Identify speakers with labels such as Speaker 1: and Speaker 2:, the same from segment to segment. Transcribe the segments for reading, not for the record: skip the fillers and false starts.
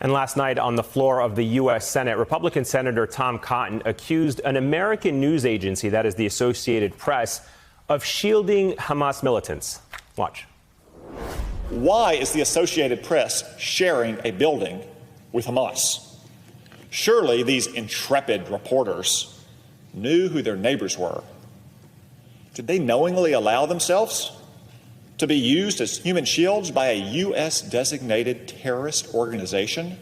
Speaker 1: And last night on the floor of the U.S. Senate, Republican Senator Tom Cotton accused an American news agency, that is the Associated Press, of shielding Hamas militants. Watch.
Speaker 2: Why is the Associated Press sharing a building with Hamas? Surely these intrepid reporters knew who their neighbors were. Did they knowingly allow themselves to be used as human shields by a U.S. designated terrorist organization?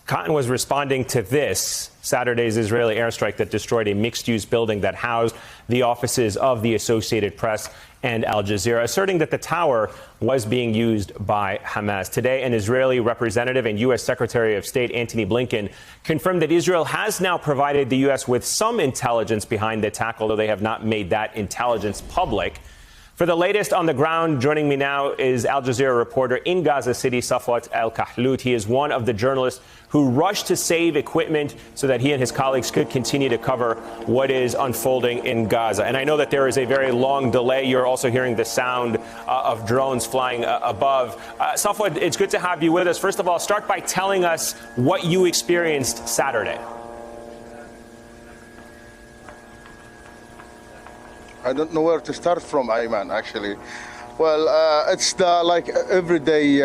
Speaker 1: Cotton was responding to this, Saturday's Israeli airstrike that destroyed a mixed-use building that housed the offices of the Associated Press and Al Jazeera, asserting that the tower was being used by Hamas. Today, an Israeli representative and U.S. Secretary of State Antony Blinken confirmed that Israel has now provided the U.S. with some intelligence behind the attack, although they have not made that intelligence public. For the latest on the ground, joining me now is Al Jazeera reporter in Gaza City, Safwat Al-Kahlout. He is one of the journalists who rushed to save equipment so that he and his colleagues could continue to cover what is unfolding in Gaza. And I know that there is a very long delay. You're also hearing the sound of drones flying above. Safwat, it's good to have you with us. First of all, start by telling us what you experienced Saturday.
Speaker 3: I don't know where to start from, Ayman, actually. Well, it's like everyday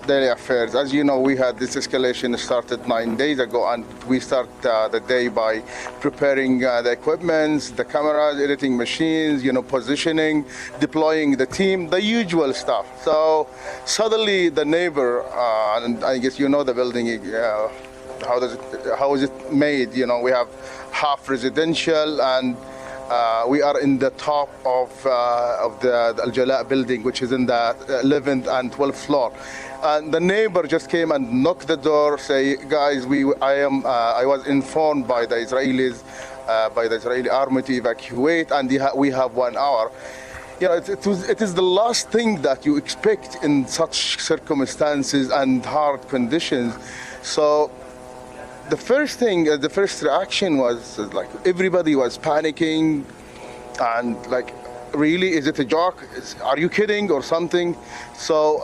Speaker 3: daily affairs. As you know, we had this escalation started 9 days ago, and we start the day by preparing the equipment, the cameras, editing machines, positioning, deploying the team, the usual stuff. So suddenly the neighbor, and I guess you know the building, how is it made? We have half residential, and we are in the top of the Al Jalaa building, which is in the 11th and 12th floor. And the neighbor just came and knocked the door, say, guys, I was informed by the Israelis, by the Israeli army to evacuate, and we have 1 hour. It is the last thing that you expect in such circumstances and hard conditions. So the first reaction was like everybody was panicking and like, really, is it a joke? Are you kidding or something? So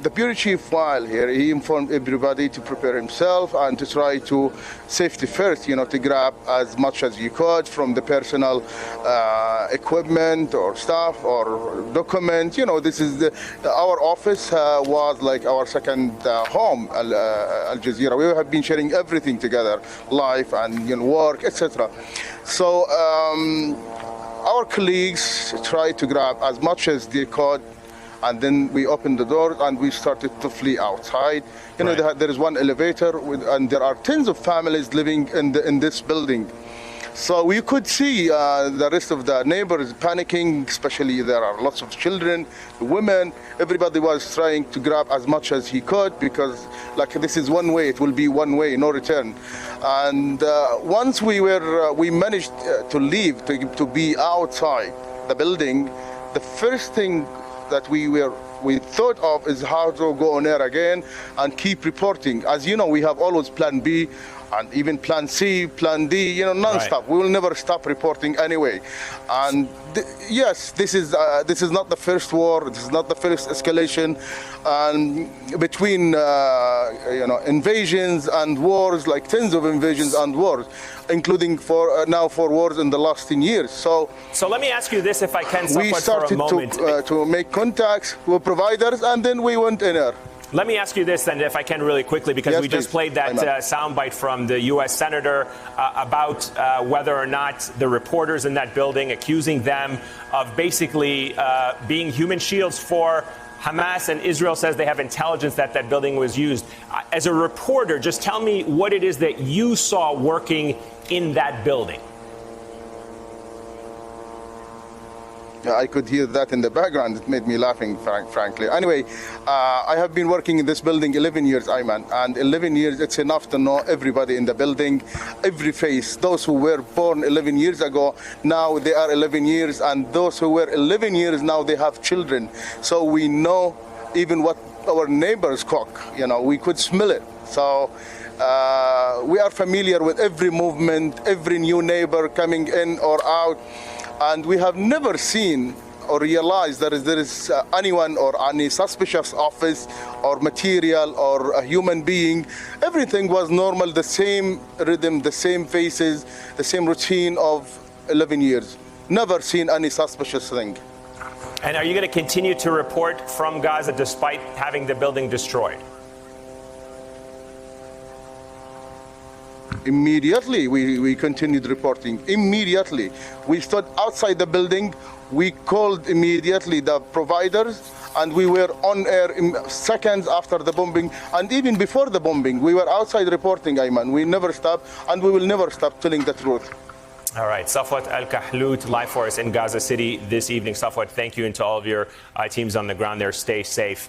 Speaker 3: the bureau chief, while here, he informed everybody to prepare himself and to try to safety first, to grab as much as you could from the personal equipment or stuff or document. This is our office was like our second home, Al Jazeera. We have been sharing everything together, life and work, etc. So our colleagues tried to grab as much as they could, and then we opened the door and we started to flee outside. Right. There is one elevator, and there are tens of families living in this building. So we could see the rest of the neighbors panicking, especially there are lots of children, women. Everybody was trying to grab as much as he could because, this is one way, it will be one way, no return. And once we managed to leave, to be outside the building, the first thing that we thought of is how to go on air again and keep reporting. As you know, we have always plan B and even plan C, plan D, non-stop. Right. We will never stop reporting anyway. And yes, this is not the first war. This is not the first escalation between invasions and wars, like tens of invasions and wars, including for wars in the last 10 years. So
Speaker 1: let me ask you this, if I can,
Speaker 3: we started to make contacts with providers, and then we went in there.
Speaker 1: Let me ask you this, then, if I can, really quickly, because yes, we just played that soundbite from the U.S. Senator about whether or not the reporters in that building, accusing them of basically being human shields for Hamas, and Israel says they have intelligence that that building was used. As a reporter, just tell me what it is that you saw working in that building.
Speaker 3: I could hear that in the background. It made me laughing, frankly. Anyway, I have been working in this building 11 years, Ayman, and 11 years, it's enough to know everybody in the building, every face. Those who were born 11 years ago, now they are 11 years, and those who were 11 years, now they have children. So we know even what our neighbors cook, we could smell it. So we are familiar with every movement, every new neighbor coming in or out. And we have never seen or realized there is anyone or any suspicious office or material or a human being. Everything was normal, the same rhythm, the same faces, the same routine of 11 years. Never seen any suspicious thing.
Speaker 1: And are you going to continue to report from Gaza despite having the building destroyed?
Speaker 3: Immediately, we continued reporting. Immediately. We stood outside the building. We called immediately the providers, and we were on air in seconds after the bombing. And even before the bombing, we were outside reporting, Ayman. We never stopped, and we will never stop telling the truth.
Speaker 1: All right. Safwat Al-Kahlout, live for us in Gaza City this evening. Safwat, thank you, and to all of your teams on the ground there. Stay safe.